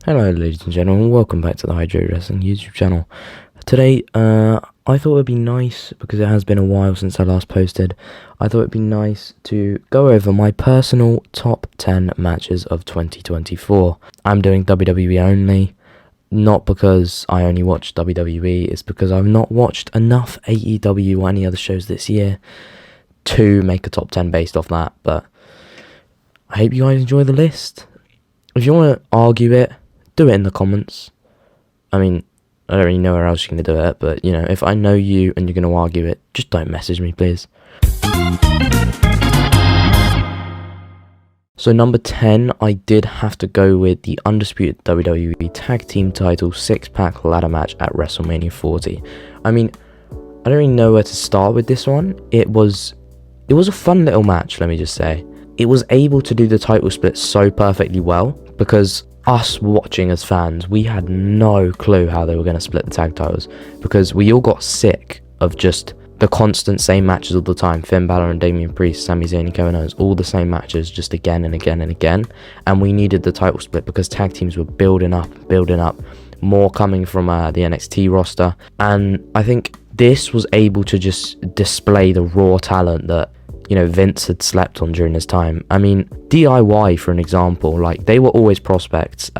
Hello ladies and gentlemen, welcome back to the Heatwave Wrestling YouTube channel. Today, I thought it would be nice, because it has been a while since I last posted, I thought it would be nice to go over my personal top 10 matches of 2024. I'm doing WWE only, not because I only watch WWE, it's because I've not watched enough AEW or any other shows this year to make a top 10 based off that, but I hope you guys enjoy the list. If you want to argue it, do it in the comments. I mean, I don't really know where else you're going to do it, but, you know, if I know you and you're going to argue it, just don't message me, please. So number 10, I did have to go with the undisputed WWE Tag Team title 6-pack ladder match at WrestleMania 40. I mean, I don't really know where to start with this one. It was a fun little match, let me just say. It was able to do the title split so perfectly well, because us watching as fans, we had no clue how they were going to split the tag titles, because we all got sick of just the constant same matches all the time. Finn Balor and Damian Priest, Sami Zayn and Kevin Owens, all the same matches just again and again and again, and we needed the title split because tag teams were building up, more coming from the NXT roster, and I think this was able to just display the raw talent that, you know, Vince had slept on during his time. I mean, DIY, for an example, like, they were always prospects,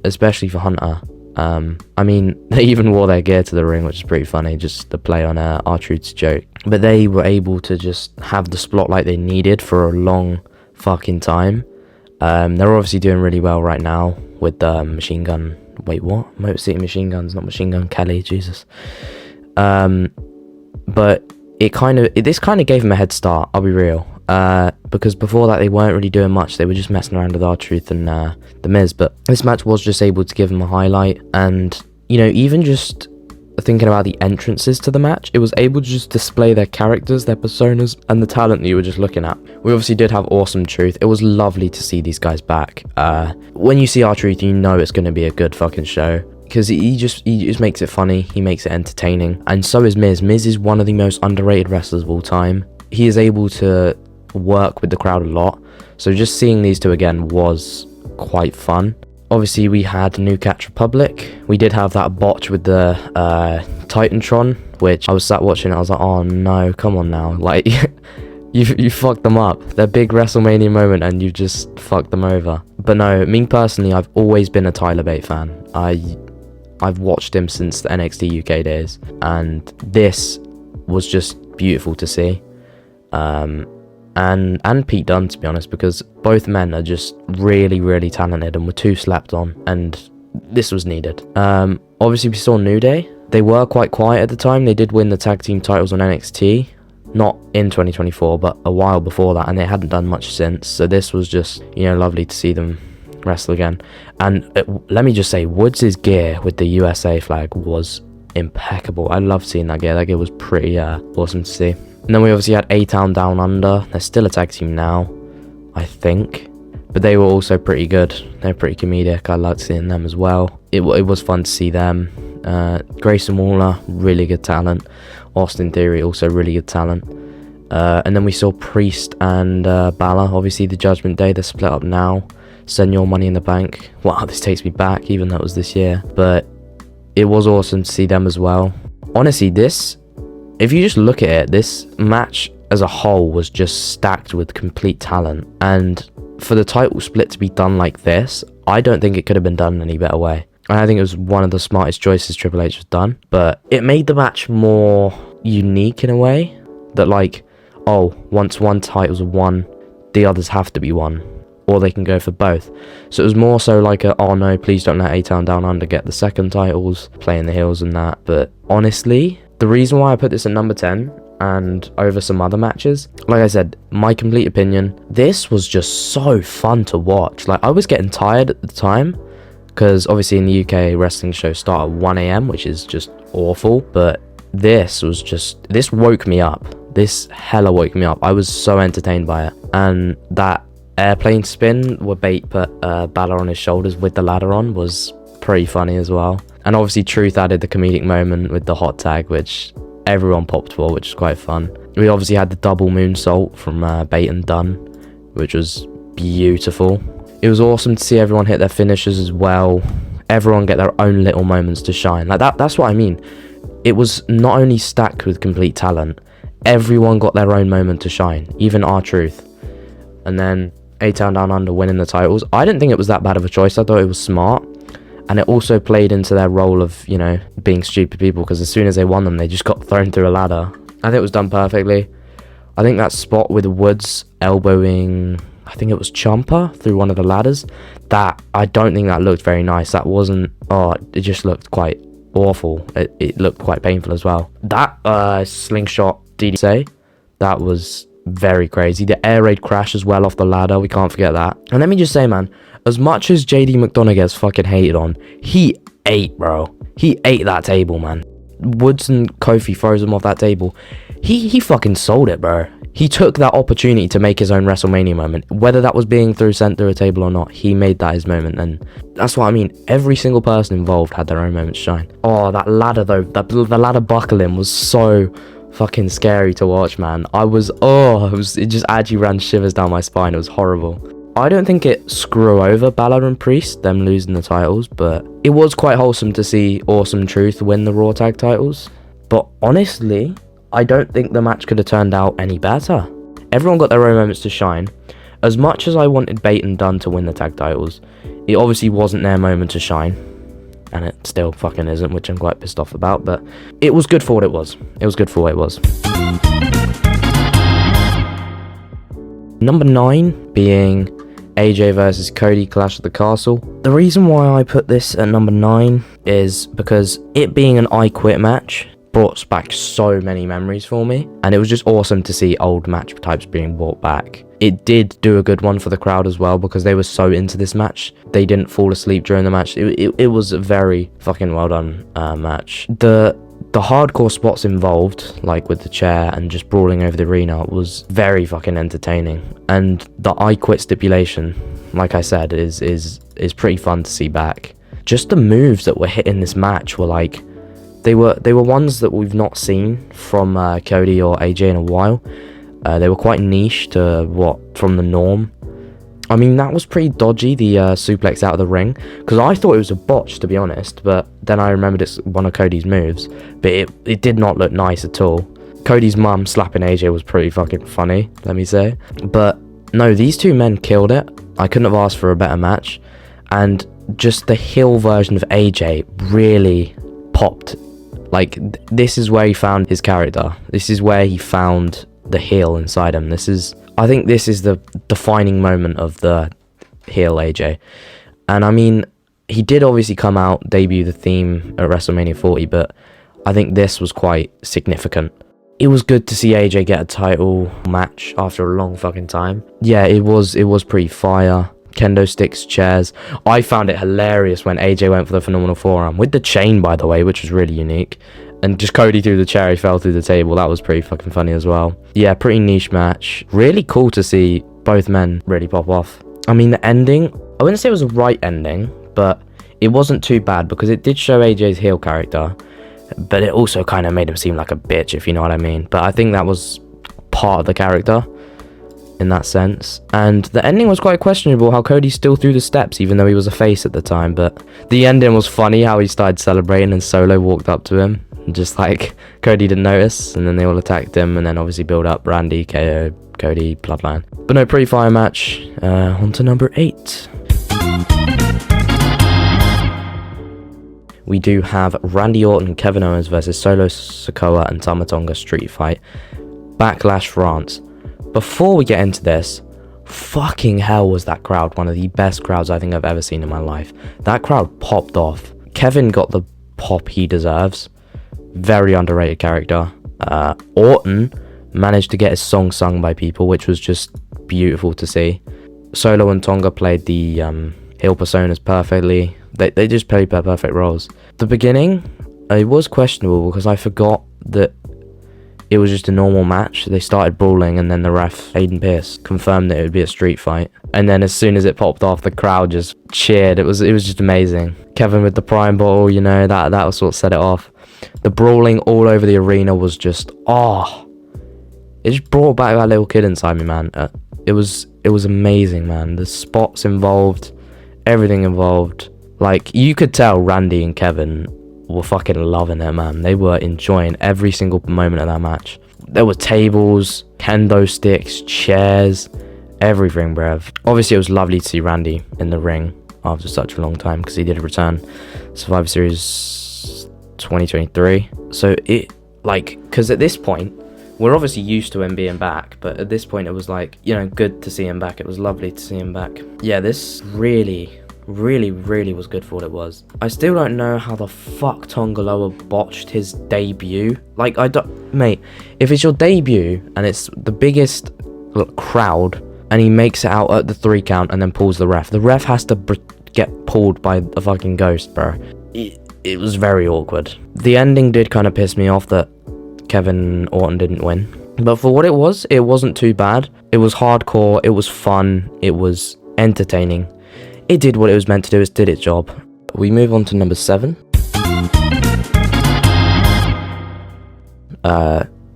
especially for Hunter. I mean, they even wore their gear to the ring, which is pretty funny, just to play on R-Truth's joke. But they were able to just have the spotlight they needed for a long fucking time. They're obviously doing really well right now with the Machine Gun... Wait, what? Motor City Machine Guns, not Machine Gun Kelly, Jesus. But this kind of gave them a head start, I'll be real, because before that they weren't really doing much. They were just messing around with R-Truth and The Miz, but this match was just able to give them a highlight. And, you know, even just thinking about the entrances to the match, it was able to just display their characters, their personas, and the talent that you were just looking at. We obviously did have Awesome Truth. It was lovely to see these guys back. When you see R-Truth, you know it's going to be a good fucking show, because he just makes it funny, he makes it entertaining, and so is Miz. Miz is one of the most underrated wrestlers of all time. He is able to work with the crowd a lot, so just seeing these two again was quite fun. Obviously, we had New Catch Republic. We did have that botch with the Titantron, which I was sat watching, I was like, oh no, come on now, like, you fucked them up. Their big WrestleMania moment, and you just fucked them over. But no, me personally, I've always been a Tyler Bate fan. I've watched him since the NXT UK days, and this was just beautiful to see. And Pete Dunne, to be honest, because both men are just really, really talented and were too slept on, and this was needed. Obviously, we saw New Day. They were quite quiet at the time. They did win the tag team titles on NXT, not in 2024, but a while before that, and they hadn't done much since. So this was just, you know, lovely to see them wrestle again. And let me just say, Woods' gear with the USA flag was impeccable. I loved seeing that gear. That gear was pretty awesome to see. And then we obviously had A-Town Down Under. They're still a tag team now, I think, but they were also pretty good. They're pretty comedic. I liked seeing them as well. It was fun to see them. Grayson Waller, really good talent. Austin Theory, also really good talent. And then we saw Priest and Balor. Obviously, the Judgment Day, they're split up now. Send Your Money in the Bank. Wow, this takes me back, even though it was this year. But it was awesome to see them as well. Honestly, if you just look at it, this match as a whole was just stacked with complete talent. And for the title split to be done like this, I don't think it could have been done in any better way. And I think it was one of the smartest choices Triple H has done. But it made the match more unique in a way. That, like, oh, once one titles are won, the others have to be won. Or they can go for both. So it was more so like oh no, please don't let A-Town Down Under get the second titles, playing the heels and that. But honestly, the reason why I put this at number 10 and over some other matches, like I said, my complete opinion, this was just so fun to watch. Like, I was getting tired at the time, because obviously in the UK, wrestling shows start at 1 a.m, which is just awful. But this woke me up. This hella woke me up. I was so entertained by it. And that airplane spin where Bate put Balor on his shoulders with the ladder on was pretty funny as well. And obviously Truth added the comedic moment with the hot tag, which everyone popped for, which is quite fun. We obviously had the double moonsault from Bate and Dunn, which was beautiful. It was awesome to see everyone hit their finishes as well. Everyone get their own little moments to shine. Like that's what I mean. It was not only stacked with complete talent, everyone got their own moment to shine, even R-Truth. And then A-Town Down Under winning the titles. I didn't think it was that bad of a choice. I thought it was smart. And it also played into their role of, you know, being stupid people, because as soon as they won them, they just got thrown through a ladder. I think it was done perfectly. I think that spot with Woods elbowing, I think it was Ciampa through one of the ladders, that, I don't think that looked very nice. That wasn't, it just looked quite awful. It looked quite painful as well. That slingshot DDT, that was very crazy. The air raid crash as well off the ladder, we can't forget that. And let me just say, man, as much as JD McDonough gets fucking hated on, he ate, bro. He ate that table, man. Woods and Kofi throws him off that table. He fucking sold it, bro. He took that opportunity to make his own WrestleMania moment. Whether that was being sent through a table or not, he made that his moment. And that's what I mean. Every single person involved had their own moment to shine. Oh, that ladder, though. The ladder buckling was so fucking scary to watch, man. It just actually ran shivers down my spine. It was horrible. I don't think it screw over Balor and Priest, them losing the titles, but it was quite wholesome to see Awesome Truth win the Raw Tag titles. But honestly, I don't think the match could have turned out any better. Everyone got their own moments to shine. As much as I wanted Bate and Dunn to win the tag titles, it obviously wasn't their moment to shine. And it still fucking isn't, which I'm quite pissed off about, but it was good for what it was. It was good for what it was. Number 9 being AJ versus Cody Clash at the Castle. The reason why I put this at number 9 is because it being an I Quit match brought back so many memories for me, and it was just awesome to see old match types being brought back. It did do a good one for the crowd as well, because they were so into this match. They didn't fall asleep during the match. It was a very fucking well done match. The hardcore spots involved, like with the chair and just brawling over the arena, was very fucking entertaining. And the I Quit stipulation, like I said, is pretty fun to see back. Just the moves that were hit in this match were like, they were ones that we've not seen from Cody or AJ in a while. They were quite niche to from the norm. I mean, that was pretty dodgy, the suplex out of the ring, because I thought it was a botch, to be honest, but then I remembered it's one of Cody's moves, but it did not look nice at all. Cody's mum slapping AJ was pretty fucking funny, let me say. But no, these two men killed it. I couldn't have asked for a better match, and just the heel version of AJ really popped. Like, this is where he found his character. This is where he found the heel inside him. I think this is the defining moment of the heel AJ. And I mean, he did obviously come out, debut the theme at WrestleMania 40, but I think this was quite significant. It was good to see AJ get a title match after a long fucking time. Yeah, it was pretty fire. Kendo sticks, chairs. I found it hilarious when AJ went for the phenomenal forearm with the chain, by the way, which was really unique. And just Cody threw the chair, he fell through the table. That was pretty fucking funny as well. Yeah, pretty niche match. Really cool to see both men really pop off. I mean, the ending, I wouldn't say it was a right ending, but it wasn't too bad because it did show AJ's heel character, but it also kind of made him seem like a bitch, if you know what I mean. But I think that was part of the character in that sense. And the ending was quite questionable, how Cody still threw the steps even though he was a face at the time. But the ending was funny, how he started celebrating and Solo walked up to him. Just like Cody didn't notice, and then they all attacked him, and then obviously build up Randy, KO, Cody, Bloodline. But no, pretty fire match. On to number 8. We do have Randy Orton and Kevin Owens versus Solo Sikoa and Tama Tonga street fight. Backlash France. Before we get into this, fucking hell was that crowd one of the best crowds I think I've ever seen in my life. That crowd popped off. Kevin got the pop he deserves. Very underrated character. Orton managed to get his song sung by people, which was just beautiful to see. Solo and Tonga played the heel personas perfectly. They just played their perfect roles. The beginning, it was questionable because I forgot that it was just a normal match. They started brawling, and then the ref, Aiden Pierce, confirmed that it would be a street fight. And then as soon as it popped off, the crowd just cheered. It was just amazing. Kevin with the prime bottle, you know, that was what set it off. The brawling all over the arena was just, it just brought back that little kid inside me, man. It was amazing, man. The spots involved, everything involved. Like, you could tell Randy and Kevin were fucking loving it, man. They were enjoying every single moment of that match. There were tables, kendo sticks, chairs, everything, bruv. Obviously, it was lovely to see Randy in the ring after such a long time, because he did return Survivor Series 2023. So it, like, because at this point, we're obviously used to him being back, but at this point it was like, you know, good to see him back. It was lovely to see him back. Yeah, this really was good for what it was. I still don't know how the fuck Tongaloa botched his debut. Like, mate, if it's your debut and it's the biggest crowd and he makes it out at the 3 count and then pulls the ref has to get pulled by a fucking ghost, bro. It was very awkward. The ending did kind of piss me off that Kevin Orton didn't win, but for what it wasn't too bad. It was hardcore, it was fun, it was entertaining. It did what it was meant to do, it did its job. We move on to number 7.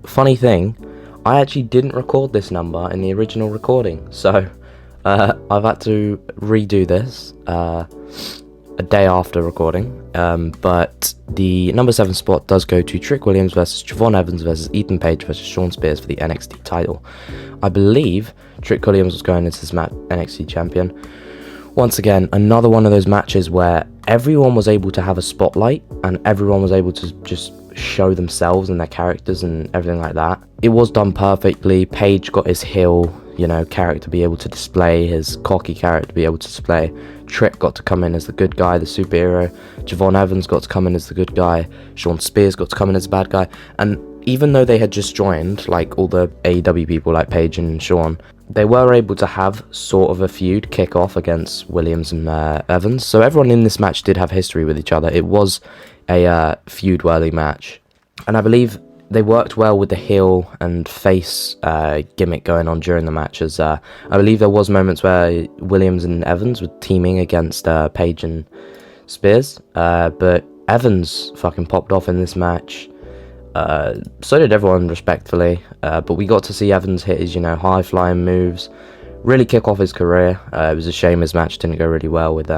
Funny thing, I actually didn't record this number in the original recording, so I've had to redo this a day after recording, but the number 7 spot does go to Trick Williams versus Javon Evans versus Ethan Page versus Shawn Spears for the NXT title. I believe Trick Williams was going into this match NXT champion. Once again, another one of those matches where everyone was able to have a spotlight and everyone was able to just show themselves and their characters and everything like that. It was done perfectly. Page got his heel, you know, character to be able to display, his cocky character to be able to display. Trick got to come in as the good guy, the superhero. Javon Evans got to come in as the good guy. Shawn Spears got to come in as the bad guy. And even though they had just joined, like all the AEW people like Page and Shawn, they were able to have sort of a feud kick off against Williams and Evans. So everyone in this match did have history with each other. It was a feud-worthy match. And I believe they worked well with the heel and face gimmick going on during the matches. I believe there was moments where Williams and Evans were teaming against Page and Spears, but Evans fucking popped off in this match. So did everyone, respectfully, but we got to see Evans hit his, you know, high-flying moves, really kick off his career. It was a shame his match didn't go really well with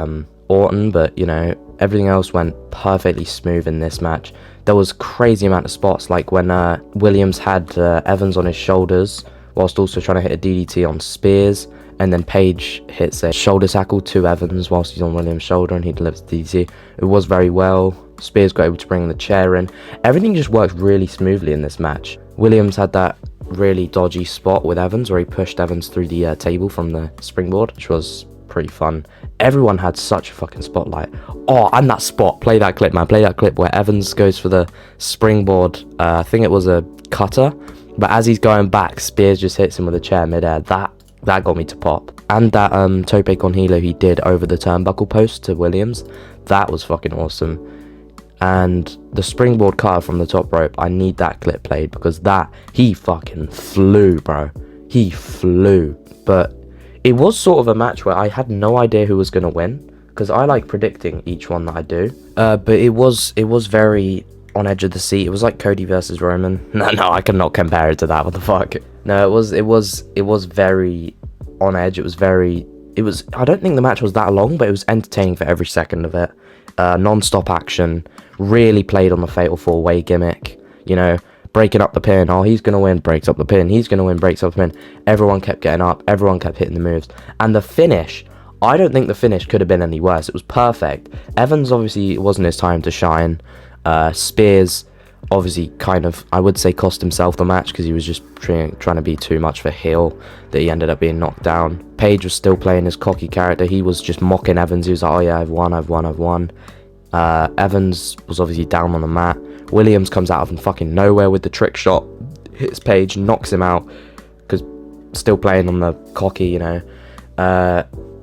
Orton, but, you know, everything else went perfectly smooth in this match. There was crazy amount of spots, like when Williams had Evans on his shoulders, whilst also trying to hit a DDT on Spears, and then Page hits a shoulder tackle to Evans whilst he's on Williams' shoulder, and he delivers the DDT. It was very well. Spears got able to bring the chair in. Everything just worked really smoothly in this match. Williams had that really dodgy spot with Evans where he pushed Evans through the table from the springboard, which was pretty fun. Everyone had such a fucking spotlight. Oh, and that spot, play that clip, man, play that clip where Evans goes for the springboard. I think it was a cutter, but as he's going back, Spears just hits him with a chair midair. That got me to pop. And that tope con hilo he did over the turnbuckle post to Williams, that was fucking awesome. And the springboard cutter from the top rope, I need that clip played, because he fucking flew, bro. He flew. But it was sort of a match where I had no idea who was going to win, because I like predicting each one that I do. But it was very on edge of the seat. It was like Cody versus Roman. No, I cannot compare it to that. What the fuck? No, it was very on edge. It was, I don't think the match was that long, but it was entertaining for every second of it. Non-stop action, really played on the Fatal 4-Way gimmick, you know, breaking up the pin. Oh, he's going to win, breaks up the pin. He's going to win, breaks up the pin. Everyone kept getting up. Everyone kept hitting the moves. And the finish, I don't think the finish could have been any worse. It was perfect. Evans, obviously, it wasn't his time to shine. Spears, obviously, kind of, I would say, cost himself the match because he was just trying to be too much for heel, that he ended up being knocked down. Page was still playing his cocky character. He was just mocking Evans. He was like, oh yeah, I've won. Evans was obviously down on the mat. Williams comes out of fucking nowhere with the trick shot, hits Page, knocks him out, because still playing on the cocky, you know.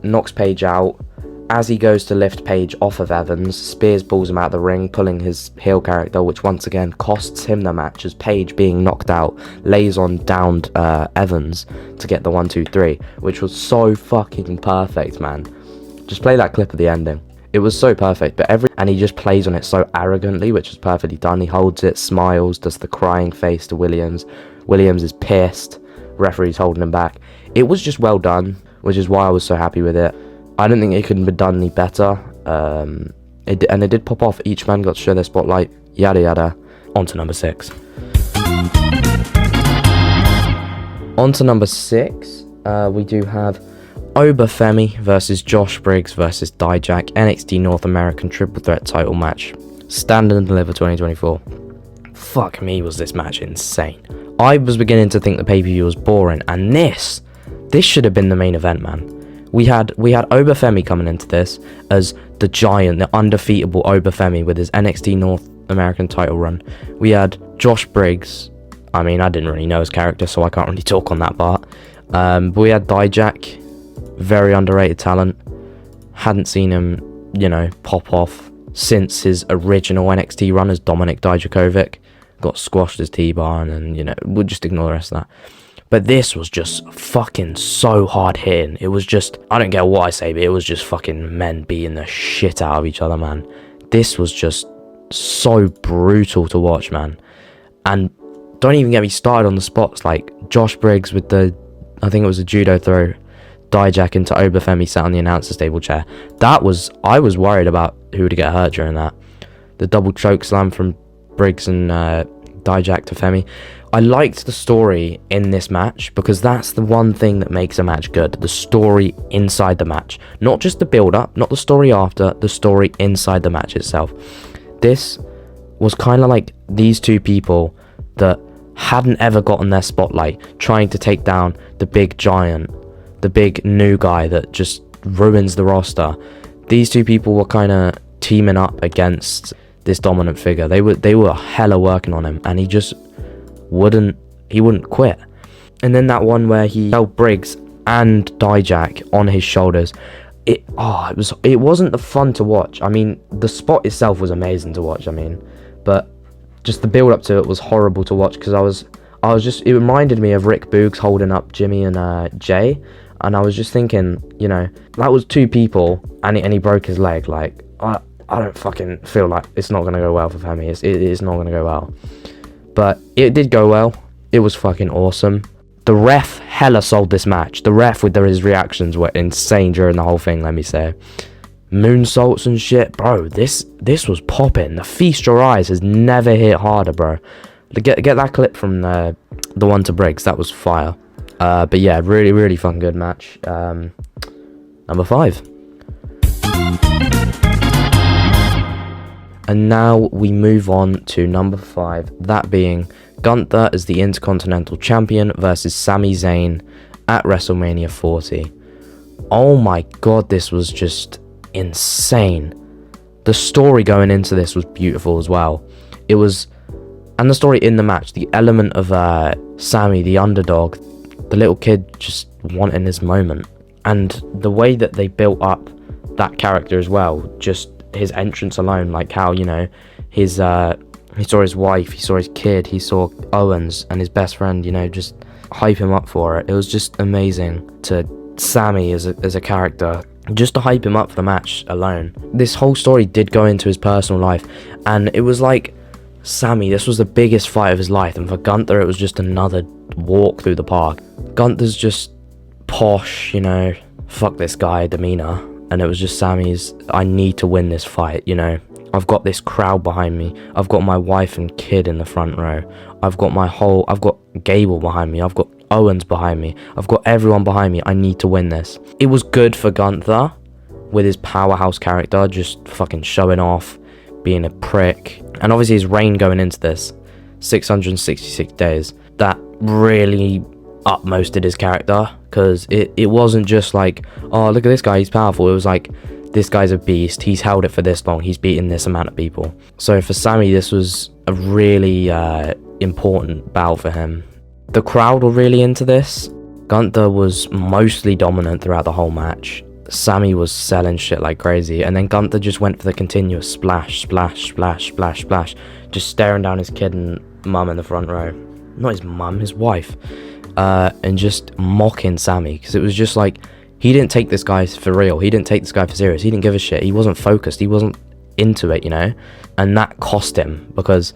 Knocks Page out. As he goes to lift Page off of Evans, Spears pulls him out of the ring, pulling his heel character, which once again costs him the match, as Page, being knocked out, lays on downed Evans to get the 1-2-3, which was so fucking perfect, man. Just play that clip of the ending. It was so perfect, and he just plays on it so arrogantly, which is perfectly done. He holds it, smiles, does the crying face to Williams. Williams is pissed. Referee's holding him back. It was just well done, which is why I was so happy with it. I don't think it could have been done any better. It did pop off. Each man got to show their spotlight, yada yada. On to number 6. On to number 6, we do have Femi versus Josh Briggs versus Dijak, NXT North American Triple Threat title match. Stand and Deliver 2024. Fuck me, was this match insane. I was beginning to think the pay-per-view was boring, and this should have been the main event, man. We had Femi coming into this as the giant, the undefeatable Femi with his NXT North American title run. We had Josh Briggs. I mean, I didn't really know his character, so I can't really talk on that part. But we had Dijak, very underrated talent. Hadn't seen him, pop off since his original NXT run as Dominic Dijakovic. Got squashed as T-Bar, and we'll just ignore the rest of that. But this was just fucking so hard hitting. It was just, I don't care what I say, but it was just fucking men beating the shit out of each other, man. This was just so brutal to watch, man. And don't even get me started on the spots, like Josh Briggs with I think it was a judo throw, Dijak into Femi sat on the announcer's table chair. I was worried about who would get hurt during that. The double choke slam from Briggs and Dijak to Femi. I liked the story in this match, because that's the one thing that makes a match good. The story inside the match. Not just the build-up, not the story after, the story inside the match itself. This was kind of like these two people that hadn't ever gotten their spotlight, trying to take down the big giant, the big new guy that just ruins the roster. These two people were kind of teaming up against this dominant figure. They were hella working on him, and he just wouldn't quit. And then that one where he held Briggs and Dijak on his shoulders, it wasn't the fun to watch. I mean, the spot itself was amazing to watch, but just the build up to it was horrible to watch, because it reminded me of Rick Boogs holding up Jimmy and Jay, and I was just thinking, that was two people, and he broke his leg. Like, I don't fucking feel like it's not gonna go well for Femi. It is not gonna go well, but it did go well. It was fucking awesome. The ref hella sold this match. The ref with his reactions were insane during the whole thing, let me say. Moonsaults and shit, bro. This was popping. The Feast Your Eyes has never hit harder, bro. Get that clip from the one to Briggs. That was fire. But yeah, really, really fun, good match. Number 5. And now we move on to number 5. That being Gunther as the Intercontinental Champion versus Sami Zayn at WrestleMania 40. Oh my god, this was just insane. The story going into this was beautiful as well. And the story in the match, the element of Sami, the underdog, the little kid just wanting his moment, and the way that they built up that character as well, just his entrance alone, like how, he saw his wife, he saw his kid, he saw Owens and his best friend, just hype him up for it. It was just amazing to Sami as a character, just to hype him up for the match alone. This whole story did go into his personal life, and it was like, Sami, this was the biggest fight of his life, and for Gunther it was just another walk through the park. Gunther's just posh, fuck this guy demeanor, and it was just Sami's, I need to win this fight, I've got this crowd behind me, I've got my wife and kid in the front row, I've got Gable behind me, I've got Owens behind me, I've got everyone behind me, I need to win this. It was good for Gunther with his powerhouse character just fucking showing off, being a prick, and obviously his reign going into this 666 days, that really upmosted his character, because it wasn't just like, oh, look at this guy, he's powerful. It was like, this guy's a beast, he's held it for this long, he's beaten this amount of people. So for Sami, this was a really important bout for him. The crowd were really into this. Gunther was mostly dominant throughout the whole match. Sami was selling shit like crazy, and then Gunther just went for the continuous splash, splash, splash, splash, splash, just staring down his kid and mum in the front row. Not his mum, his wife. And just mocking Sami, because it was just like, he didn't take this guy for real, he didn't take this guy for serious, he didn't give a shit, he wasn't focused, he wasn't into it, and that cost him, because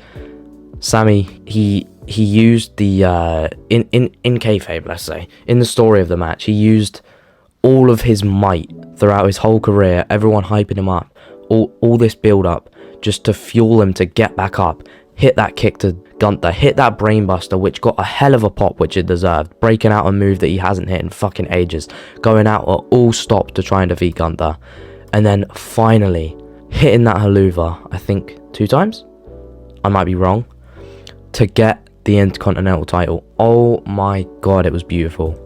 Sammy, he used the in kayfabe, let's say, in the story of the match, he used all of his might throughout his whole career, everyone hyping him up, all this build up, just to fuel him to get back up, hit that kick to Gunther, hit that brainbuster, which got a hell of a pop, which it deserved, breaking out a move that he hasn't hit in fucking ages, going out at all stop to try and defeat Gunther, and then finally hitting that haluva, I think 2 times, I might be wrong, to get the Intercontinental title. Oh my god, it was beautiful.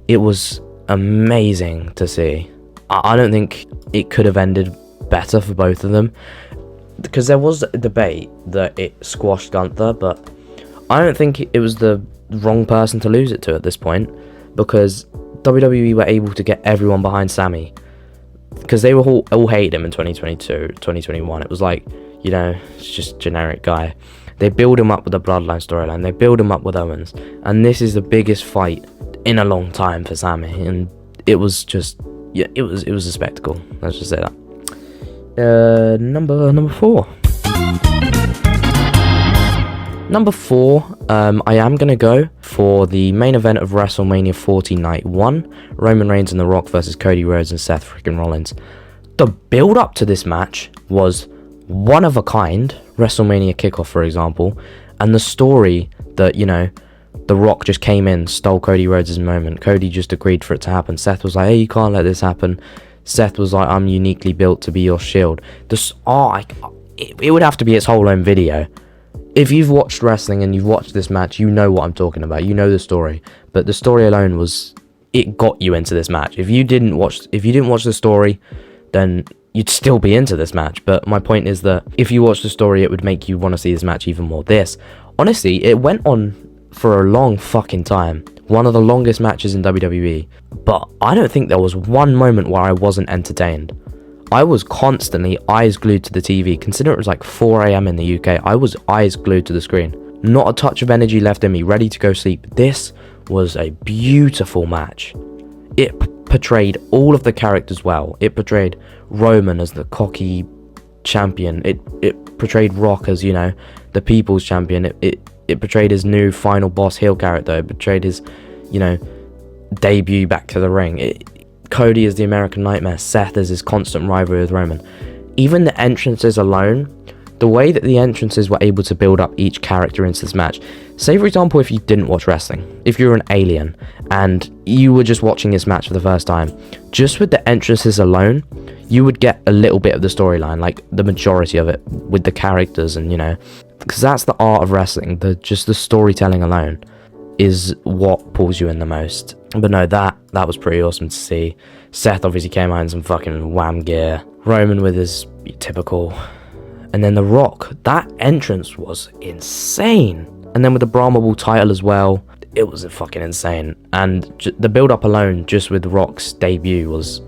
It was amazing to see. I don't think it could have ended better for both of them, because there was a debate that it squashed Gunther, but I don't think it was the wrong person to lose it to at this point, because WWE were able to get everyone behind Sammy, because they were all hated him in 2022, 2021. It was like, you know, it's just generic guy. They build him up with the Bloodline storyline, they build him up with Owens, and this is the biggest fight in a long time for Sammy, and it was just, yeah, it was a spectacle. Let's just say that. Number 4. Number 4, I am gonna go for the main event of WrestleMania 40 Night 1, Roman Reigns and The Rock versus Cody Rhodes and Seth freaking Rollins. The build up to this match was one of a kind, WrestleMania kickoff for example, and the story that, you know, The Rock just came in, stole Cody Rhodes' moment, Cody just agreed for it to happen, Seth was like, hey, you can't let this happen, Seth was like, I'm uniquely built to be your shield. It would have to be its whole own video. If you've watched wrestling and you've watched this match, you know what I'm talking about, you know the story, but the story alone was, it got you into this match. If you didn't watch the story, then you'd still be into this match. But my point is that if you watch the story, it would make you want to see this match even more. Honestly, it went on for a long fucking time. One of the longest matches in WWE. But I don't think there was one moment where I wasn't entertained. I was constantly eyes glued to the TV. Consider it was like 4 a.m. in the UK. I was eyes glued to the screen. Not a touch of energy left in me, ready to go sleep. This was a beautiful match. It portrayed all of the characters well. It portrayed Roman as the cocky champion. It portrayed Rock as, you know, the people's champion. It portrayed his new final boss heel character. It portrayed his, you know, debut back to the ring. Cody is the American Nightmare. Seth is his constant rivalry with Roman. Even the entrances alone, the way that the entrances were able to build up each character into this match. Say, for example, if you didn't watch wrestling, if you're an alien and you were just watching this match for the first time, just with the entrances alone, you would get a little bit of the storyline, like the majority of it, with the characters, and, you know, because that's the art of wrestling. Just the storytelling alone is what pulls you in the most. But no, that was pretty awesome to see. Seth obviously came out in some fucking wham gear. Roman with his typical. And then The Rock, that entrance was insane. And then with the Brahma Bull title as well, it was fucking insane. And the build up alone, just with Rock's debut, was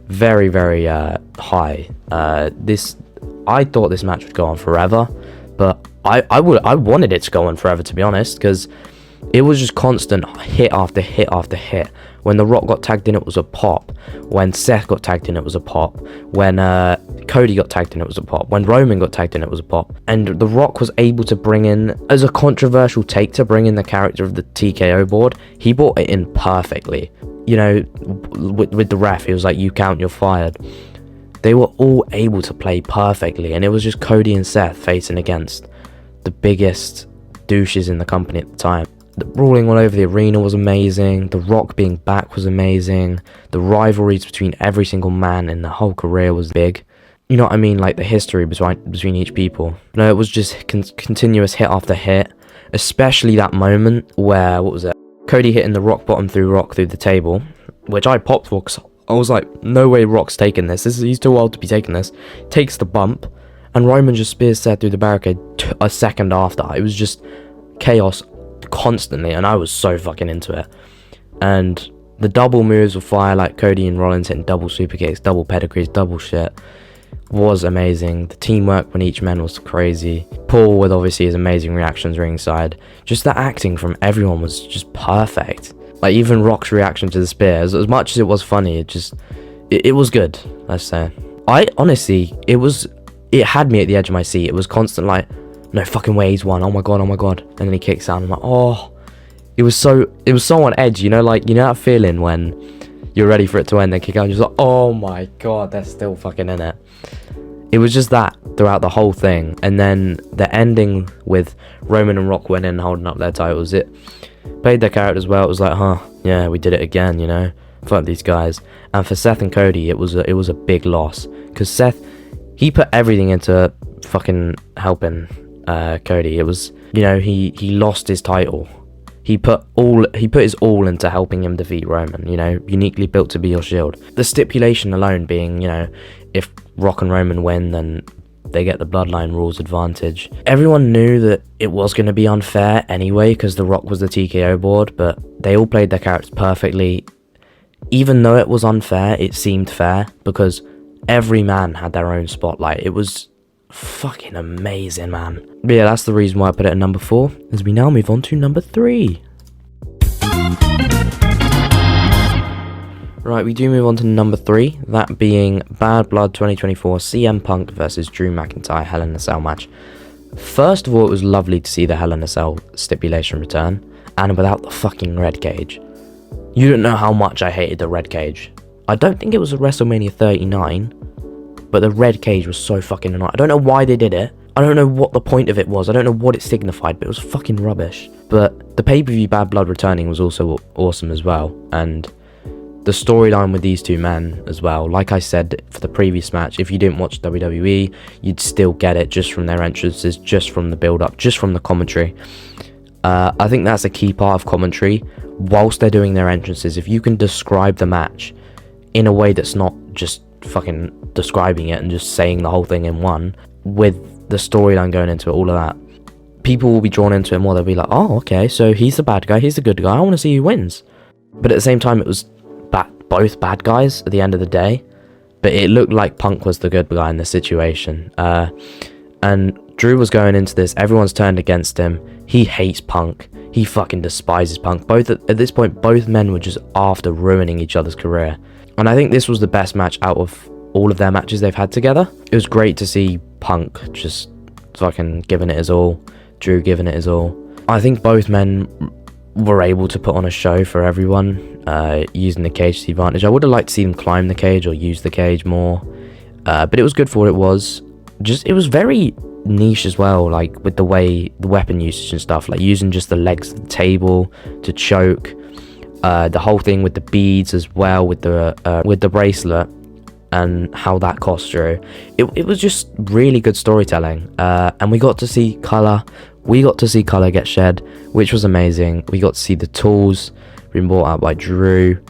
very, very high. I thought this match would go on forever, but I wanted it to go on forever, to be honest, because it was just constant hit after hit after hit. When The Rock got tagged in, it was a pop. When Seth got tagged in, it was a pop. When Cody got tagged in, it was a pop. When Roman got tagged in, it was a pop. And The Rock was able to bring in, as a controversial take, to bring in the character of the TKO board. He brought it in perfectly. You know, with the ref, he was like, you count, you're fired. They were all able to play perfectly. And it was just Cody and Seth facing against the biggest douches in the company at the time. The brawling all over the arena was amazing. The Rock being back was amazing. The rivalries between every single man in the whole career was big. You know what I mean? Like the history between each people. No, it was just continuous hit after hit. Especially that moment where, what was it? Cody hitting the Rock bottom through the table. Which I popped for, because I was like, no way Rock's taking this. He's too old to be taking this. Takes the bump. And Roman just spears Seth through the barricade a second after. It was just chaos constantly, and I was so fucking into it. And the double moves of fire, like Cody and Rollins hitting double super kicks, double pedigrees, double shit, was amazing. The teamwork when each man was crazy. Paul with obviously his amazing reactions ringside. Just the acting from everyone was just perfect. Like even Rock's reaction to the spear, as much as it was funny, it was good, let's say. I honestly, it had me at the edge of my seat. It was constant like, no fucking way, he's won. Oh my god. And then he kicks out. I'm like, oh, it was so on edge, you know, like, you know that feeling when you're ready for it to end, then kick out, and you're just like, oh my god, they're still fucking in it. It was just that throughout the whole thing. And then the ending with Roman and Rock winning and holding up their titles, it played their characters well. It was like, huh, yeah, we did it again, you know, fuck these guys. And for Seth and Cody, it was a big loss, because Seth, he put everything into fucking helping Cody. It was, you know, he lost his title. He put his all into helping him defeat Roman, you know, uniquely built to be your Shield. The stipulation alone being, you know, if Rock and Roman win, then they get the Bloodline rules advantage. Everyone knew that it was going to be unfair anyway, because The Rock was the TKO board, but they all played their characters perfectly. Even though it was unfair, it seemed fair, because every man had their own spotlight. It was fucking amazing, man. But yeah, that's the reason why I put it at number 4, as we now move on to number 3. Right, we do move on to number 3, that being Bad Blood 2024 CM Punk versus Drew McIntyre Hell in a Cell match. First of all, it was lovely to see the Hell in a Cell stipulation return, and without the fucking red cage. You don't know how much I hated the red cage. I don't think it was a WrestleMania 39, but the red cage was so fucking annoying. I don't know why they did it. I don't know what the point of it was. I don't know what it signified, but it was fucking rubbish. But the pay-per-view Bad Blood returning was also awesome as well, and the storyline with these two men as well. Like I said for the previous match, if you didn't watch WWE, you'd still get it just from their entrances, just from the build-up, just from the commentary. I think that's a key part of commentary. Whilst they're doing their entrances, if you can describe the match in a way that's not just fucking describing it and just saying the whole thing in one, with the storyline going into it, all of that, people will be drawn into it more. They'll be like, oh, okay, so he's the bad guy, he's the good guy, I want to see who wins. But at the same time, it was both bad guys at the end of the day, but it looked like Punk was the good guy in this situation. And Drew was going into this, everyone's turned against him, he hates Punk, he fucking despises Punk. At this point, both men were just after ruining each other's career. And I think this was the best match out of all of their matches they've had together. It was great to see Punk just fucking giving it his all, Drew giving it his all. I think both men were able to put on a show for everyone, using the cage to the advantage. I would have liked to see them climb the cage or use the cage more, but it was good for what it was. It was very niche as well, like with the way the weapon usage and stuff, like using just the legs of the table to choke, the whole thing with the beads as well, with the bracelet, and how that cost Drew. It was just really good storytelling, and we got to see colour. We got to see colour get shed, which was amazing. We got to see the tools being brought out by Drew.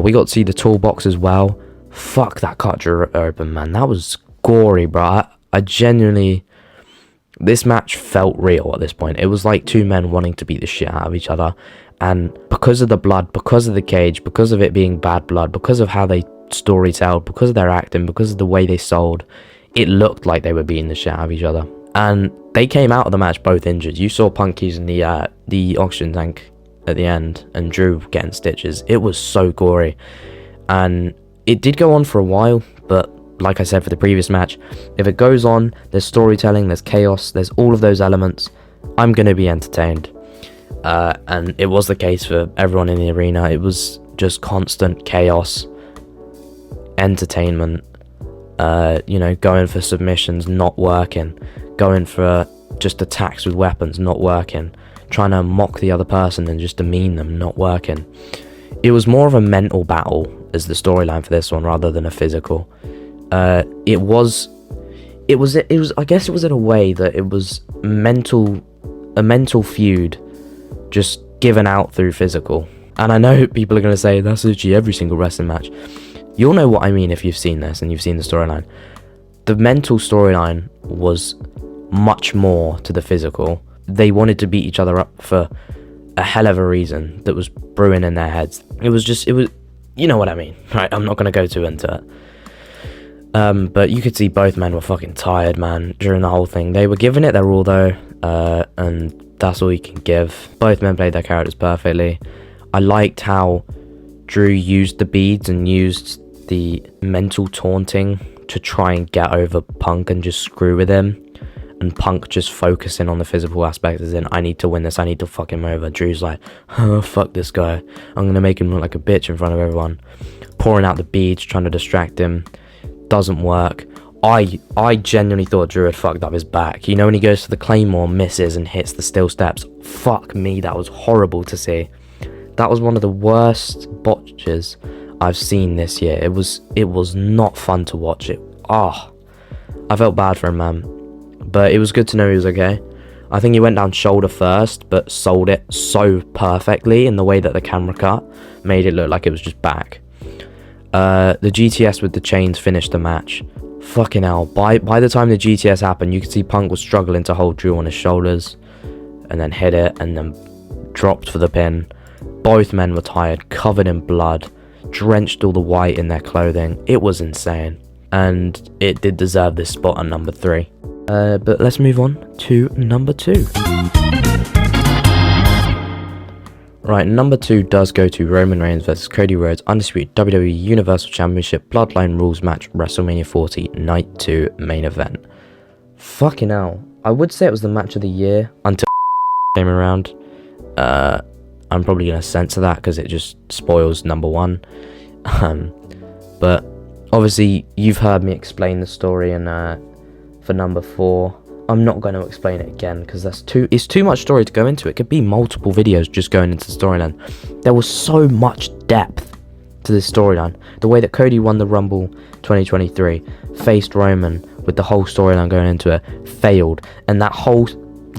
We got to see the toolbox as well. Fuck, that cut Drew open, man. That was gory, bro. I genuinely... This match felt real at this point. It was like two men wanting to beat the shit out of each other. And because of the blood, because of the cage, because of it being Bad Blood, because of how they storytelled, because of their acting, because of the way they sold, it looked like they were beating the shit out of each other. And they came out of the match both injured. You saw Punk using the oxygen tank at the end, and Drew getting stitches. It was so gory, and it did go on for a while. But like I said for the previous match, if it goes on, there's storytelling, there's chaos, there's all of those elements, I'm gonna be entertained. And it was the case for everyone in the arena. It was just constant chaos, entertainment. Going for submissions, not working, going for just attacks with weapons, not working, trying to mock the other person and just demean them, not working. It was more of a mental battle as the storyline for this one rather than a physical. It was I guess it was in a way that it was a mental feud just given out through physical. And I know people are going to say that's literally every single wrestling match. You'll know what I mean if you've seen this and you've seen the storyline. The mental storyline was much more to the physical. They wanted to beat each other up for a hell of a reason that was brewing in their heads. It was, you know what I mean, right? I'm not going to go too into it. But you could see both men were fucking tired, man, during the whole thing. They were giving it their all, though, and that's all you can give. Both men played their characters perfectly. I liked how Drew used the beads and used the mental taunting to try and get over Punk and just screw with him. and Punk just focusing on the physical aspect, as in, I need to win this, I need to fuck him over. Drew's like, oh, fuck this guy, I'm gonna make him look like a bitch in front of everyone. Pouring out the beads, trying to distract him. Doesn't work. I genuinely thought Drew had fucked up his back. You know, when he goes to the Claymore, misses and hits the steel steps. Fuck me, that was horrible to see. That was one of the worst botches I've seen this year. It was not fun to watch it. I felt bad for him, man. But it was good to know he was okay. I think he went down shoulder first, but sold it so perfectly in the way that the camera cut made it look like it was just back. The GTS with the chains finished the match. Fucking hell, by the time the GTS happened, you could see Punk was struggling to hold Drew on his shoulders, and then hit it, and then dropped for the pin. Both men were tired, covered in blood, drenched all the white in their clothing. It was insane, and it did deserve this spot on number 3. But let's move on to number 2. Right, number 2 does go to Roman Reigns versus Cody Rhodes, Undisputed WWE Universal Championship Bloodline Rules match, WrestleMania 40, Night 2 main event. Fucking hell. I would say it was the match of the year until came around. I'm probably going to censor that because it just spoils number 1. But obviously, you've heard me explain the story for number 4. I'm not going to explain it again because it's too much story to go into. It could be multiple videos just going into the storyline. There was so much depth to this storyline. The way that Cody won the Rumble 2023, faced Roman with the whole storyline going into it, failed, and that whole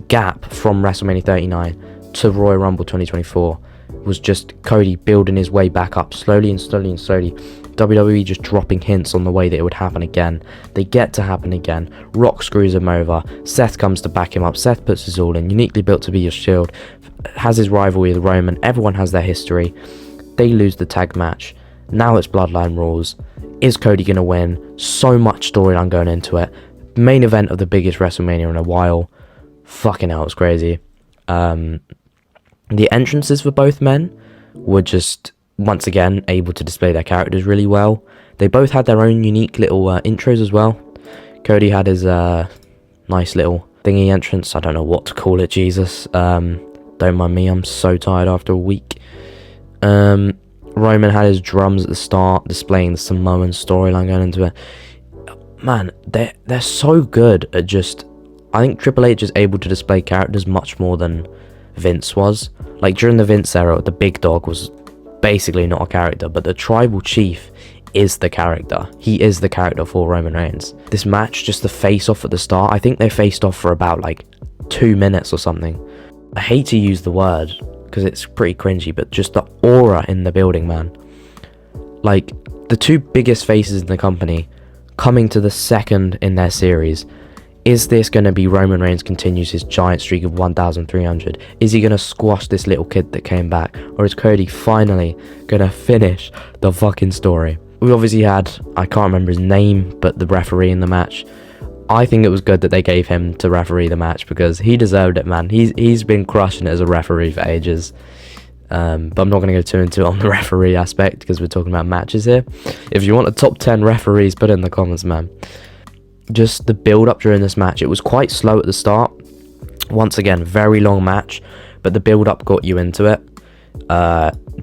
gap from WrestleMania 39 to Royal Rumble 2024 was just Cody building his way back up slowly and slowly and slowly. WWE just dropping hints on the way that it would happen again. They get to happen again. Rock screws him over. Seth comes to back him up. Seth puts his all in. Uniquely built to be your Shield. Has his rivalry with Roman. Everyone has their history. They lose the tag match. Now it's Bloodline Rules. Is Cody going to win? So much storyline going into it. Main event of the biggest WrestleMania in a while. Fucking hell, it's crazy. The entrances for both men were just, once again, able to display their characters really well. They both had their own unique little intros as well. Cody had his nice little thingy entrance. I don't know what to call it, Jesus. Don't mind me, I'm so tired after a week. Roman had his drums at the start, displaying the Samoan storyline going into it. Man, they're so good at just... I think Triple H is able to display characters much more than Vince was. Like, during the Vince era, the big dog was basically not a character, but the tribal chief is the character. He is the character for Roman Reigns. This match, just the face-off at the start, I think they faced off for about like 2 minutes or something. I hate to use the word because it's pretty cringy, but just the aura in the building, man. Like, the 2 biggest faces in the company coming to the second in their series. Is this going to be Roman Reigns continues his giant streak of 1,300? Is he going to squash this little kid that came back? Or is Cody finally going to finish the fucking story? We obviously had, I can't remember his name, but the referee in the match. I think it was good that they gave him to referee the match because he deserved it, man. He's been crushing it as a referee for ages. But I'm not going to go too into it on the referee aspect because we're talking about matches here. If you want a top 10 referees, put it in the comments, man. Just the build up during this match, it was quite slow at the start. Once again, very long match, but the build up got you into it.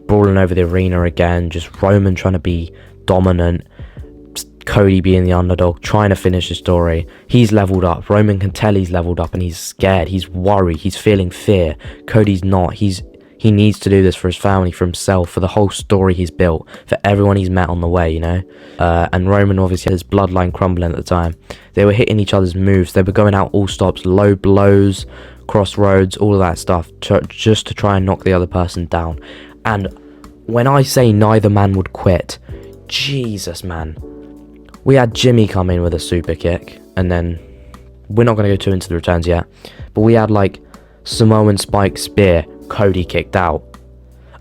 Brawling over the arena again, just Roman trying to be dominant, Cody being the underdog, trying to finish the story. He's leveled up. Roman can tell he's leveled up and he's scared, he's worried, he's feeling fear. Cody's not. He needs to do this for his family, for himself, for the whole story he's built, for everyone he's met on the way, you know? And Roman obviously had his bloodline crumbling at the time. They were hitting each other's moves. They were going out all stops, low blows, crossroads, all of that stuff, just to try and knock the other person down. And when I say neither man would quit, Jesus, man. We had Jimmy come in with a super kick, and then we're not going to go too into the returns yet, but we had like Samoan spike spear, Cody kicked out.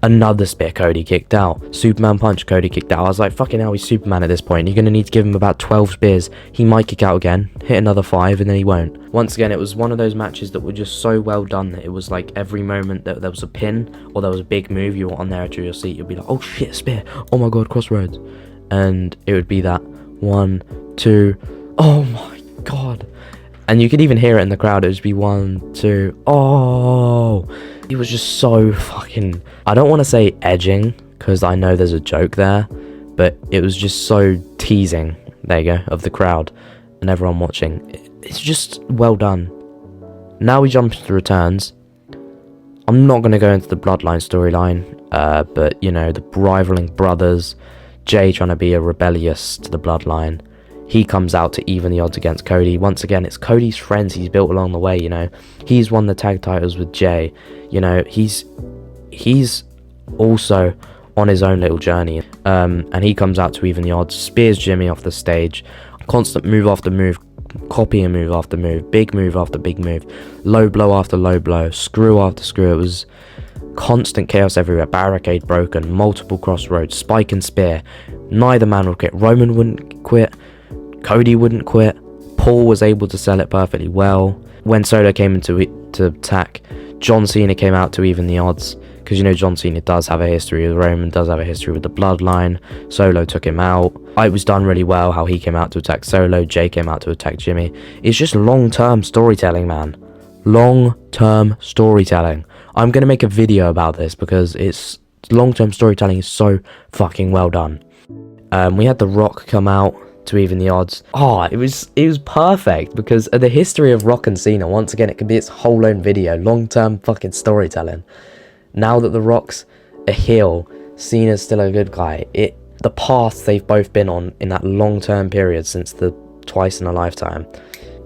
Another spear, Cody kicked out. Superman punch, Cody kicked out. I was like, fucking hell, he's Superman at this point. You're going to need to give him about 12 spears. He might kick out again, hit another 5, and then he won't. Once again, it was one of those matches that were just so well done that it was like every moment that there was a pin or there was a big move, you were on there at your seat, you'd be like, oh shit, spear. Oh my god, crossroads. And it would be that 1, 2, oh my god. And you could even hear it in the crowd. It would be 1, 2, oh. It was just so fucking, I don't want to say edging, because I know there's a joke there, but it was just so teasing, there you go, of the crowd and everyone watching. It's just well done. Now we jump into the returns. I'm not going to go into the Bloodline storyline, but, you know, the rivaling brothers, Jay trying to be a rebellious to the Bloodline. He comes out to even the odds against Cody. Once again, it's Cody's friends he's built along the way, you know. He's won the tag titles with Jay. You know, he's also on his own little journey. And he comes out to even the odds, spears Jimmy off the stage. Constant move after move, copying move after move, big move after big move, low blow after low blow, screw after screw. It was constant chaos everywhere. Barricade broken, multiple crossroads, spike and spear. Neither man would quit. Roman wouldn't quit. Cody wouldn't quit. Paul was able to sell it perfectly well. When Solo came into it to attack, John Cena came out to even the odds, because you know John Cena does have a history with Roman, does have a history with the Bloodline. Solo took him out. It was done really well how he came out to attack Solo. Jay came out to attack Jimmy. It's just long-term storytelling, man. Long-term storytelling. I'm going to make a video about this because it's long-term storytelling is so fucking well done. We had The Rock come out to even the odds. It was perfect because of the history of Rock and Cena. Once again, it could be its whole own video. Long-term fucking storytelling. Now that The Rock's a heel, Cena's still a good guy. The path they've both been on in that long-term period since the Twice in a Lifetime.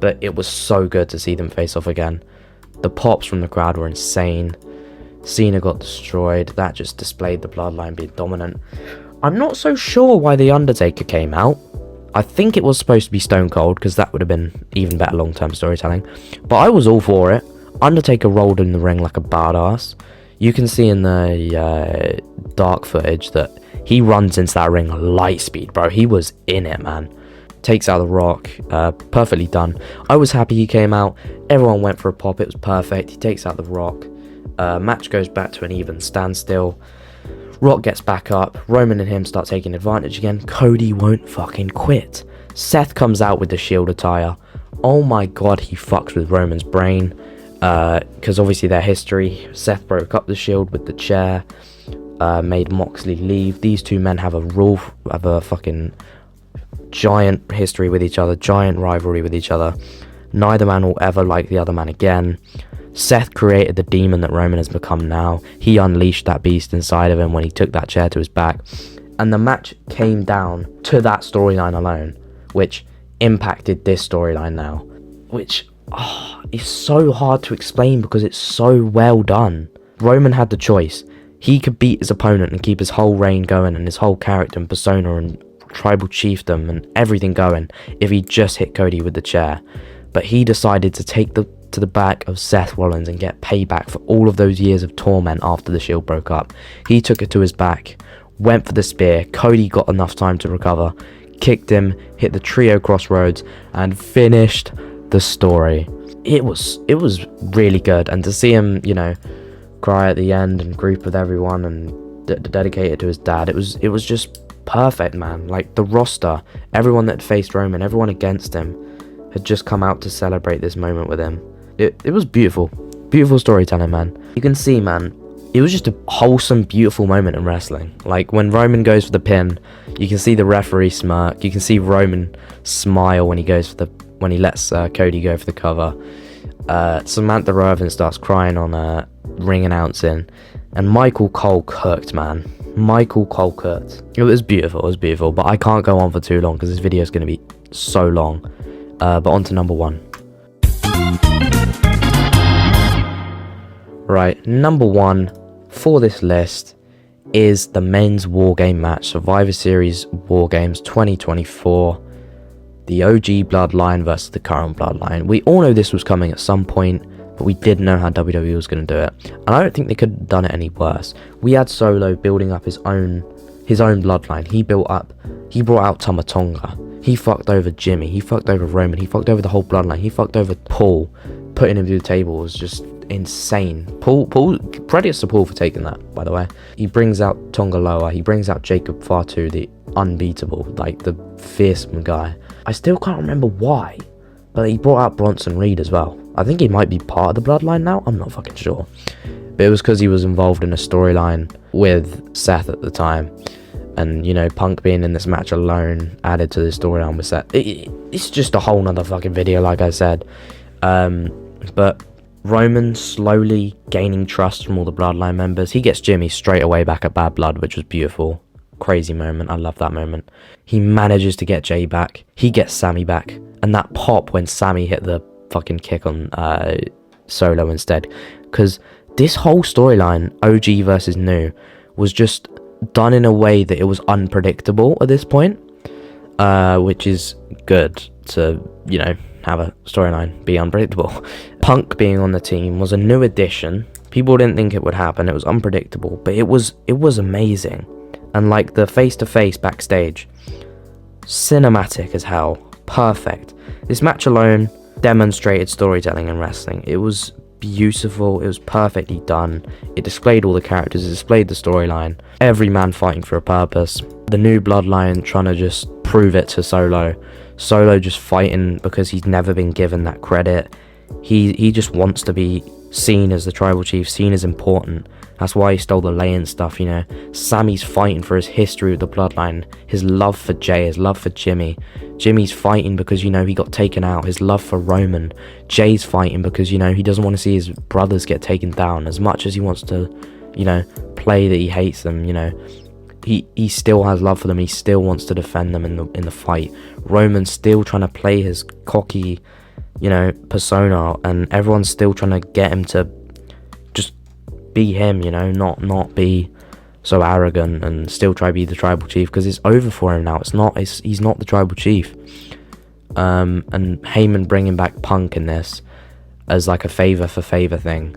But it was so good to see them face off again. The pops from the crowd were insane. Cena got destroyed. That just displayed the Bloodline being dominant. I'm not so sure why The Undertaker came out. I think it was supposed to be Stone Cold, because that would have been even better long-term storytelling. But I was all for it. Undertaker rolled in the ring like a badass. You can see in the dark footage that he runs into that ring light speed, bro. He was in it, man. Takes out The Rock. Perfectly done. I was happy he came out. Everyone went for a pop. It was perfect. He takes out The Rock. Match goes back to an even standstill. Rock gets back up. Roman and him start taking advantage again. Cody won't fucking quit. Seth comes out with the Shield attire. Oh my god, he fucks with Roman's brain. Because obviously their history. Seth broke up the Shield with the chair. Made Moxley leave. These two men have a fucking giant history with each other. Giant rivalry with each other. Neither man will ever like the other man again. Seth created the demon that Roman has become now. He unleashed that beast inside of him when he took that chair to his back. And the match came down to that storyline alone, which impacted this storyline now. Which is so hard to explain because it's so well done. Roman had the choice. He could beat his opponent and keep his whole reign going and his whole character and persona and tribal chiefdom and everything going if he just hit Cody with the chair. But he decided to take to the back of Seth Rollins and get payback for all of those years of torment after the Shield broke up. He took it to his back, went for the spear. Cody got enough time to recover, kicked him, hit the trio crossroads, and finished the story. It was really good, and to see him, you know, cry at the end and group with everyone and dedicate it to his dad, it was just perfect, man. Like the roster, everyone that faced Roman, everyone against him, had just come out to celebrate this moment with him. It was beautiful. Beautiful storytelling, man. You can see, man, it was just a wholesome, beautiful moment in wrestling. Like, when Roman goes for the pin, you can see the referee smirk. You can see Roman smile when he lets Cody go for the cover. Samantha Irvin starts crying on ring announcing. And Michael Cole cooked, man. Michael Cole cooked. It was beautiful, but I can't go on for too long because this video is going to be so long. But on to number one. Right, number one for this list is the men's Wargame match, Survivor Series Wargames 2024. The OG Bloodline versus the current Bloodline. We all know this was coming at some point, but we didn't know how WWE was going to do it. And I don't think they could have done it any worse. We had Solo building up his own Bloodline. He brought out Tama Tonga. He fucked over Jimmy. He fucked over Roman. He fucked over the whole Bloodline. He fucked over Paul. Putting him through the table was just insane. Paul, credits to Paul for taking that, by the way. He brings out Tonga Loa. He brings out Jacob Fatu, the unbeatable, like the fearsome guy. I still can't remember why. But he brought out Bronson Reed as well. I think he might be part of the Bloodline now. I'm not fucking sure. But it was because he was involved in a storyline with Seth at the time. And, you know, Punk being in this match alone added to the storyline with Seth. It's just a whole nother fucking video, like I said. But Roman slowly gaining trust from all the Bloodline members. He gets Jimmy straight away back at Bad Blood, which was beautiful. Crazy moment. I love that moment. He manages to get Jay back. He gets Sammy back. And that pop when Sammy hit the fucking kick on Solo instead. Because this whole storyline, OG versus New, was just done in a way that it was unpredictable at this point. Which is good to, you know, have a storyline be unpredictable. Punk being on the team was a new addition. People didn't think it would happen. It was unpredictable. But it was amazing. And like the face-to-face backstage, cinematic as hell. Perfect. This match alone demonstrated storytelling in wrestling. It was beautiful. It was perfectly done. It displayed all the characters. It displayed the storyline. Every man fighting for a purpose. The new Bloodline trying to just prove it to Solo. Solo just fighting because he's never been given that credit. He just wants to be seen as the tribal chief, seen as important. That's why he stole the lay-in stuff, you know. Sammy's fighting for his history with the Bloodline, his love for Jay, his love for Jimmy. Jimmy's fighting because, you know, he got taken out, his love for Roman. Jay's fighting because, you know, he doesn't want to see his brothers get taken down as much as he wants to, you know, play that he hates them, you know. He still has love for them. He still wants to defend them in the fight. Roman's still trying to play his cocky, you know, persona, and everyone's still trying to get him to just be him, you know, not be so arrogant and still try to be the tribal chief, because it's over for him now. He's not the tribal chief. And Heyman bringing back Punk in this as like a favor for favor thing.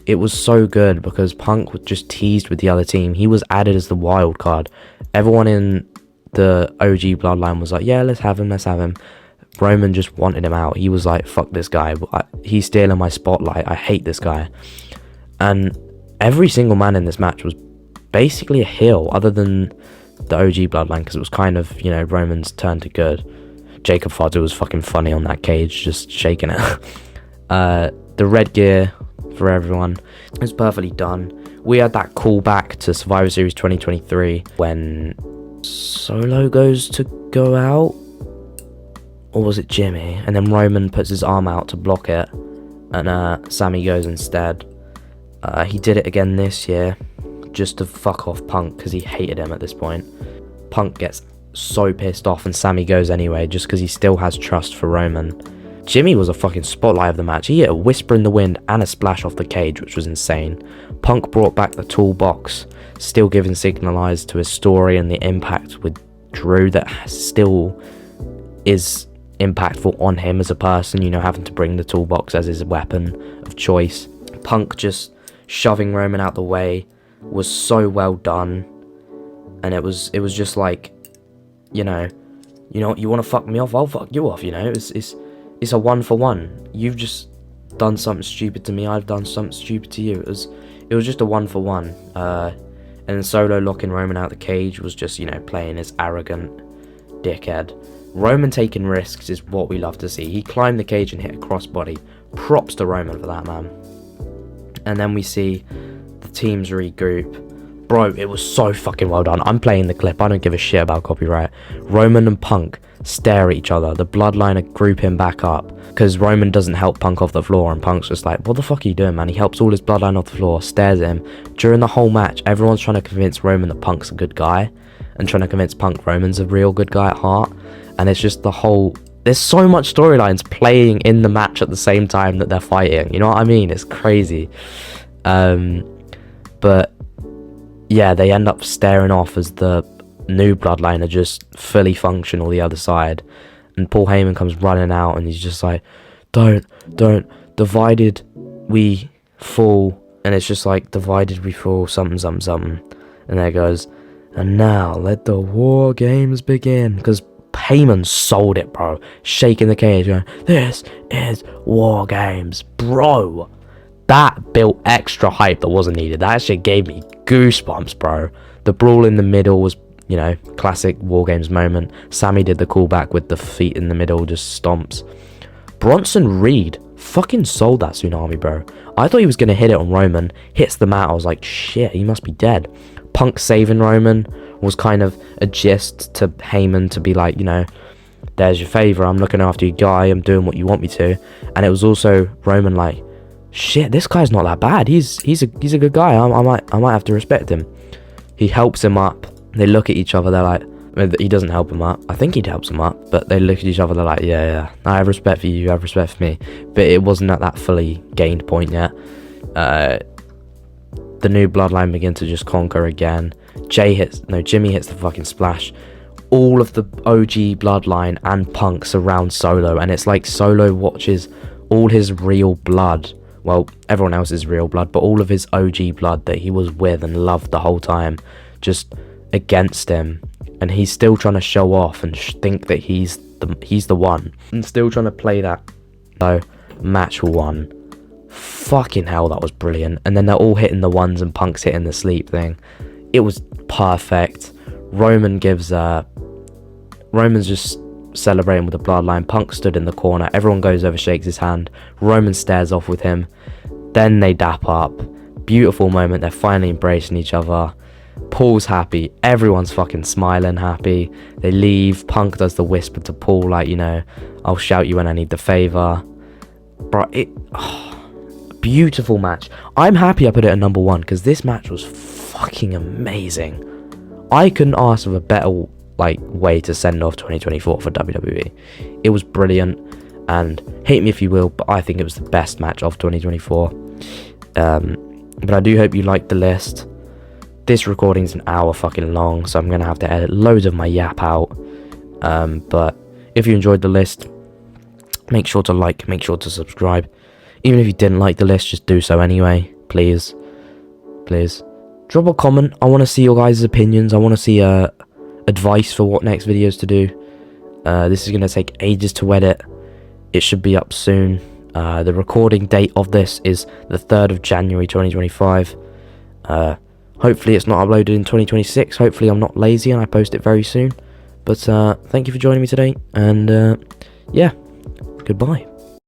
It was so good because Punk was just teased with the other team. He was added as the wild card. Everyone in the OG Bloodline was like, yeah, let's have him. Roman just wanted him out. He was like, fuck this guy. He's stealing my spotlight. I hate this guy. And every single man in this match was basically a heel, other than the OG Bloodline, because it was kind of, you know, Roman's turn to good. Jacob Fozzy was fucking funny on that cage, just shaking it. The red gear for everyone is perfectly done. We had that callback to Survivor Series 2023 when Solo goes to go out, or was it Jimmy? And then Roman puts his arm out to block it, and Sammy goes instead. He did it again this year, just to fuck off Punk, because he hated him at this point. Punk gets so pissed off, and Sammy goes anyway, just because he still has trust for Roman. Jimmy was a fucking spotlight of the match. He hit a whisper in the wind and a splash off the cage, which was insane. Punk brought back the toolbox, still giving signalized to his story and the impact with Drew that still is impactful on him as a person, you know, having to bring the toolbox as his weapon of choice. Punk just shoving Roman out the way was so well done, and it was just like, you know, you want to fuck me off, I'll fuck you off, you know. It's a 1-for-1. You've just done something stupid to me, I've done something stupid to you. It was just a 1-for-1. And Solo locking Roman out the cage was just, you know, playing his arrogant dickhead. Roman taking risks is what we love to see. He climbed the cage and hit a crossbody. Props to Roman for that, man. And then we see the teams regroup. Bro, it was so fucking well done. I'm playing the clip. I don't give a shit about copyright. Roman and Punk stare at each other. The Bloodline are grouping back up because Roman doesn't help Punk off the floor, and Punk's just like, what the fuck are you doing, man? He helps all his Bloodline off the floor, stares at him. During the whole match, everyone's trying to convince Roman that Punk's a good guy, and trying to convince Punk Roman's a real good guy at heart. And it's just there's so much storylines playing in the match at the same time that they're fighting. You know what I mean? It's crazy. But yeah, they end up staring off as the new Bloodline are just fully functional the other side. And Paul Heyman comes running out, and he's just like, don't, divided we fall. And it's just like, divided we fall, something. And there it goes, and now let the war games begin. Because Heyman sold it, bro. Shaking the cage, going, this is war games, bro. That built extra hype that wasn't needed. That actually gave me goosebumps, bro. The brawl in the middle was, you know, classic War Games moment. Sammy did the callback with the feet in the middle, just stomps. Bronson Reed fucking sold that tsunami, bro. I thought he was going to hit it on Roman. Hits the mat. I was like, shit, he must be dead. Punk saving Roman was kind of a gist to Heyman to be like, you know, there's your favour. I'm looking after your guy. I'm doing what you want me to. And it was also Roman like, shit, this guy's not that bad. He's a good guy. I might have to respect him. He helps him up. They look at each other. They're like, he doesn't help him up. I think he helps him up, but they look at each other. They're like, yeah, I have respect for you. You have respect for me. But it wasn't at that fully gained point yet. The new Bloodline begin to just conquer again. Jimmy hits the fucking splash. All of the OG Bloodline and Punk surround Solo, and it's like Solo watches all his real blood. Well, everyone else's real blood, but all of his OG blood that he was with and loved the whole time, just against him. And he's still trying to show off and think that he's the one, and still trying to play that. So, match 1. Fucking hell, that was brilliant. And then they're all hitting the ones and Punk's hitting the sleep thing. It was perfect. Roman's just celebrating with the Bloodline. Punk stood in the corner. Everyone goes over, shakes his hand. Roman stares off with him. Then they dap up. Beautiful moment. They're finally embracing each other. Paul's happy. Everyone's fucking smiling, happy. They leave. Punk does the whisper to Paul, like, you know, I'll shout you when I need the favor. Bro, beautiful match. I'm happy I put it at number 1 because this match was fucking amazing. I couldn't ask for a better way to send off 2024 for WWE. It was brilliant, and hate me if you will, but I think it was the best match of 2024. But I do hope you liked the list. This recording's an hour fucking long, so I'm gonna have to edit loads of my yap out. But if you enjoyed the list, make sure to like, make sure to subscribe. Even if you didn't like the list, just do so anyway, please. Drop a comment. I want to see your guys' opinions. I want to see advice for what next videos to do. This is going to take ages to edit. It should be up soon. The recording date of this is the 3rd of January 2025. Hopefully it's not uploaded in 2026. Hopefully I'm not lazy and I post it very soon. But thank you for joining me today, and yeah, goodbye.